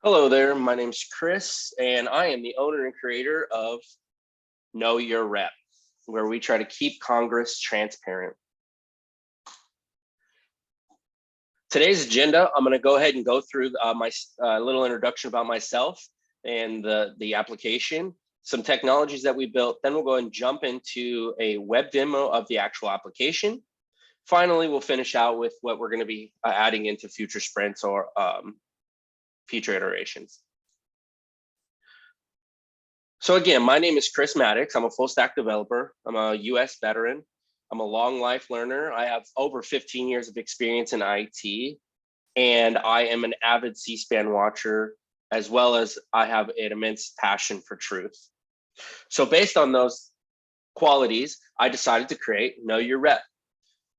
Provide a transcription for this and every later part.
Hello there, my name's Chris, and I am the owner and creator of Know Your Rep, where we try to keep Congress transparent. Today's agenda, I'm going to go ahead and go through my little introduction about myself and the application, some technologies that we built. Then we'll go and jump into a web demo of the actual application. Finally, we'll finish out with what we're going to be adding into future sprints or future iterations. So again, my name is Chris Mattox. I'm a full stack developer. I'm a US veteran. I'm a long life learner. I have over 15 years of experience in IT, and I am an avid C-SPAN watcher, as well as I have an immense passion for truth. So based on those qualities, I decided to create Know Your Rep.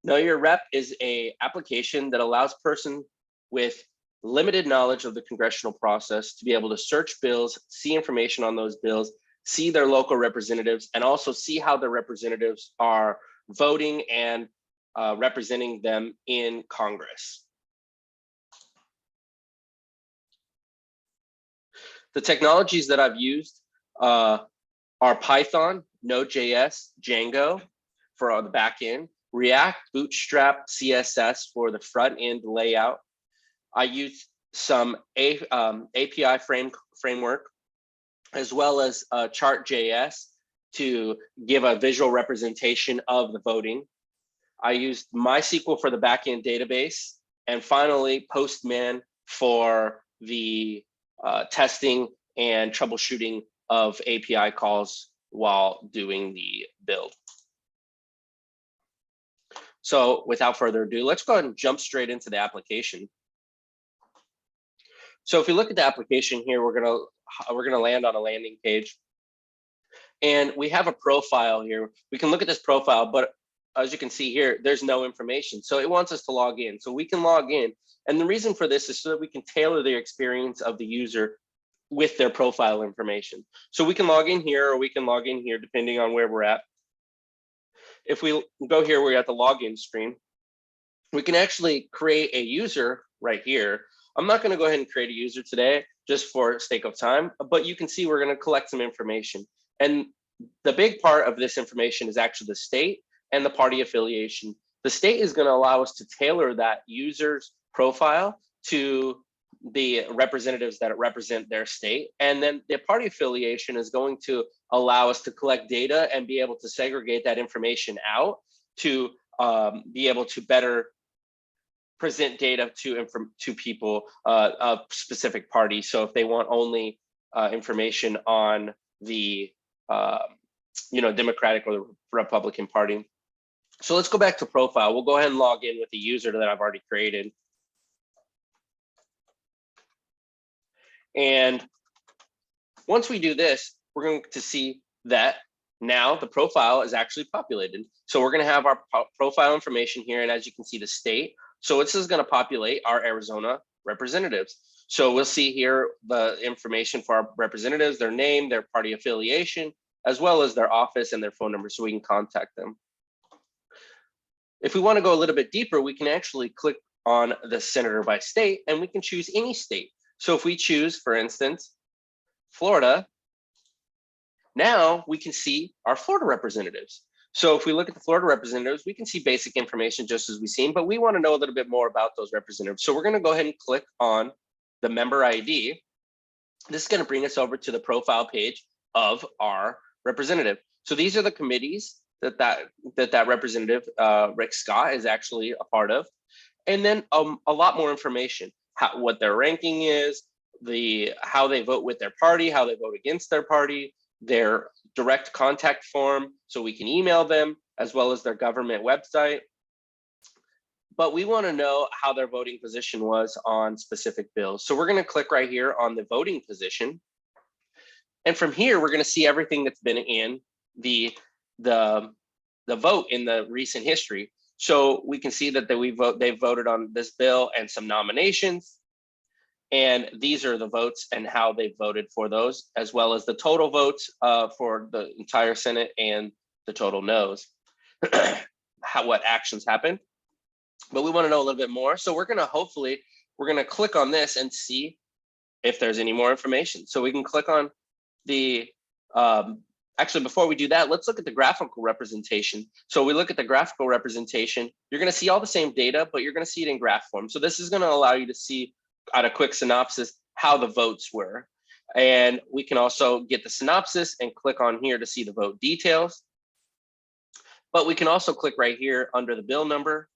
Know Your Rep is an application that allows a person with limited knowledge of the congressional process to be able to search bills, see information on those bills, see their local representatives, and also see how their representatives are voting and representing them in Congress. The technologies that I've used are Python, Node.js, Django for the back end, React, Bootstrap, CSS for the front end layout. I use some API framework, as well as chart.js to give a visual representation of the voting. I used MySQL for the backend database, and finally Postman for the testing and troubleshooting of API calls while doing the build. So without further ado, let's go ahead and jump straight into the application. So if you look at the application here, we're gonna land on a landing page, and we have a profile here. We can look at this profile, but as you can see here, there's no information. So it wants us to log in. So we can log in, and the reason for this is so that we can tailor the experience of the user with their profile information. So we can log in here, or we can log in here, depending on where we're at. If we go here, we're at the login screen. We can actually create a user right here. I'm not going to go ahead and create a user today just for sake of time, but you can see we're going to collect some information. And the big part of this information is actually the state and the party affiliation. The state is going to allow us to tailor that user's profile to the representatives that represent their state. And then the party affiliation is going to allow us to collect data and be able to segregate that information out to be able to better present data to people of specific parties. So if they want only information on the Democratic or the Republican Party. So let's go back to profile. We'll go ahead and log in with the user that I've already created. And once we do this, we're going to see that now the profile is actually populated. So we're going to have our profile information here, and as you can see, the state. So this is going to populate our Arizona representatives. So we'll see here the information for our representatives, their name, their party affiliation, as well as their office and their phone number, so we can contact them. If we want to go a little bit deeper, we can actually click on the senator by state, and we can choose any state. So if we choose, for instance, Florida, now we can see our Florida representatives. So if we look at the Florida representatives, we can see basic information just as we've seen, but we want to know a little bit more about those representatives. So we're going to go ahead and click on the member ID. This is going to bring us over to the profile page of our representative. So these are the committees that representative, Rick Scott, is actually a part of. And then a lot more information, what their ranking is, how they vote with their party, how they vote against their party, their direct contact form, so we can email them, as well as their government website. But we want to know how their voting position was on specific bills. So we're going to click right here on the voting position. And from here, we're going to see everything that's been in the vote in the recent history. So we can see that they've voted on this bill and some nominations. And these are the votes and how they voted for those, as well as the total votes for the entire Senate and the total no's, what actions happened. But we want to know a little bit more. So we're going to click on this and see if there's any more information. So we can click on the, actually, before we do that, let's look at the graphical representation. So we look at the graphical representation, you're going to see all the same data, but you're going to see it in graph form. So this is going to allow you to see at a quick synopsis how the votes were. And we can also get the synopsis and click on here to see the vote details. But we can also click right here under the bill number.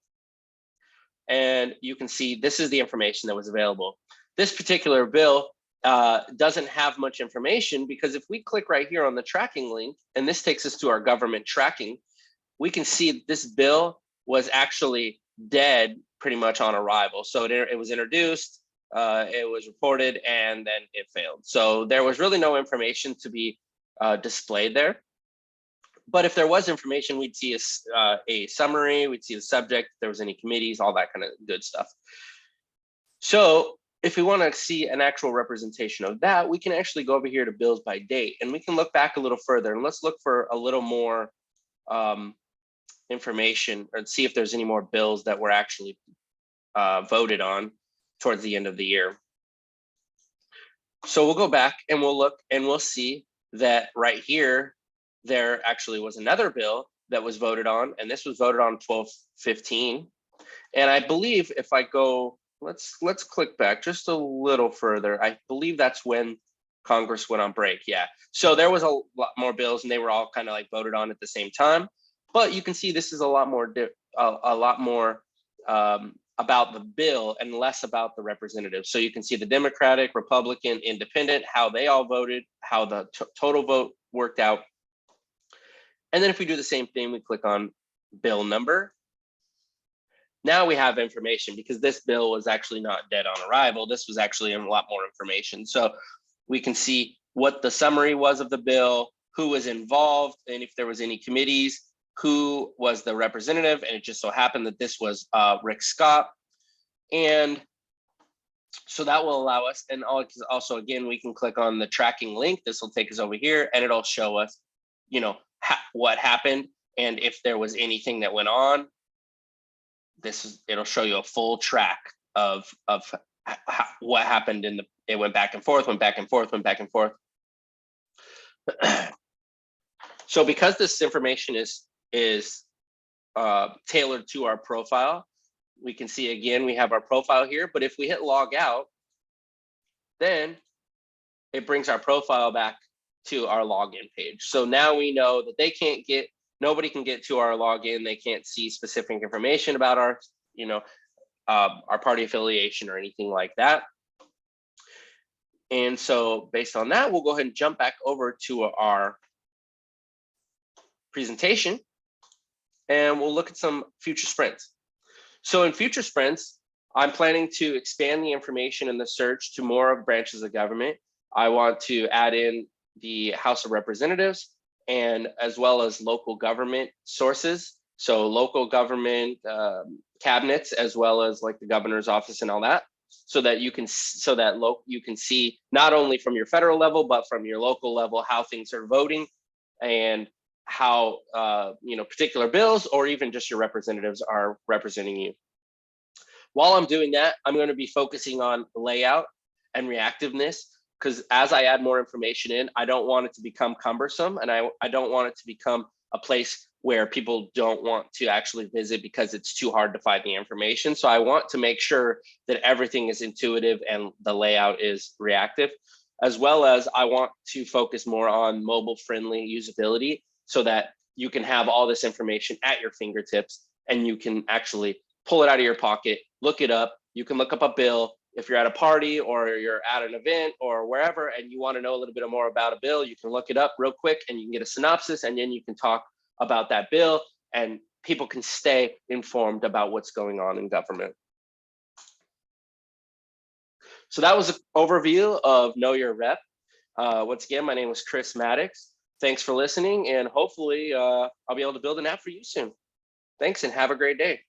And you can see this is the information that was available. This particular bill doesn't have much information, because if we click right here on the tracking link, and this takes us to our government tracking, we can see this bill was actually dead pretty much on arrival. So it was introduced, it was reported, and then it failed. So there was really no information to be displayed there. But if there was information, we'd see a summary, we'd see the subject, if there was any committees, all that kind of good stuff. So if we want to see an actual representation of that, we can actually go over here to bills by date, and we can look back a little further, and let's look for a little more information, or see if there's any more bills that were actually voted on towards the end of the year. So we'll go back and we'll look, and we'll see that right here, there actually was another bill that was voted on, and this was voted on 12/15. And I believe if I go, let's click back just a little further. I believe that's when Congress went on break. Yeah. So there was a lot more bills, and they were all kind of like voted on at the same time. But you can see this is a lot more about the bill and less about the representatives. So you can see the Democratic, Republican, Independent, how they all voted, how the total vote worked out. And then if we do the same thing, we click on bill number. Now we have information, because this bill was actually not dead on arrival. This was actually a lot more information. So we can see what the summary was of the bill, who was involved, and if there was any committees, who was the representative. And it just so happened that this was Rick Scott. And so that will allow us, and also again, we can click on the tracking link. This will take us over here, and it'll show us, you know, what happened, and if there was anything that went on. It'll show you a full track of what happened it went back and forth, went back and forth, went back and forth. So because this information is tailored to our profile, we can see again, we have our profile here, but if we hit log out, then it brings our profile back to our login page. So now we know that nobody can get to our login. They can't see specific information about our, our party affiliation or anything like that. And so based on that, we'll go ahead and jump back over to our presentation, and we'll look at some future sprints. So in future sprints, I'm planning to expand the information in the search to more branches of government. I want to add in the House of Representatives, and as well as local government sources. So local government cabinets, as well as like the governor's office and all that, so that you can see not only from your federal level, but from your local level, how things are voting, and how particular bills or even just your representatives are representing you. While I'm doing that, I'm going to be focusing on layout and reactiveness, because as I add more information in, I don't want it to become cumbersome, and I don't want it to become a place where people don't want to actually visit because it's too hard to find the information. So I want to make sure that everything is intuitive and the layout is reactive, as well as I want to focus more on mobile-friendly usability, so that you can have all this information at your fingertips and you can actually pull it out of your pocket, look it up. You can look up a bill. If you're at a party or you're at an event or wherever, and you want to know a little bit more about a bill, you can look it up real quick and you can get a synopsis, and then you can talk about that bill, and people can stay informed about what's going on in government. So that was an overview of Know Your Rep. Once again, my name is Chris Mattox. Thanks for listening, and hopefully I'll be able to build an app for you soon. Thanks, and have a great day.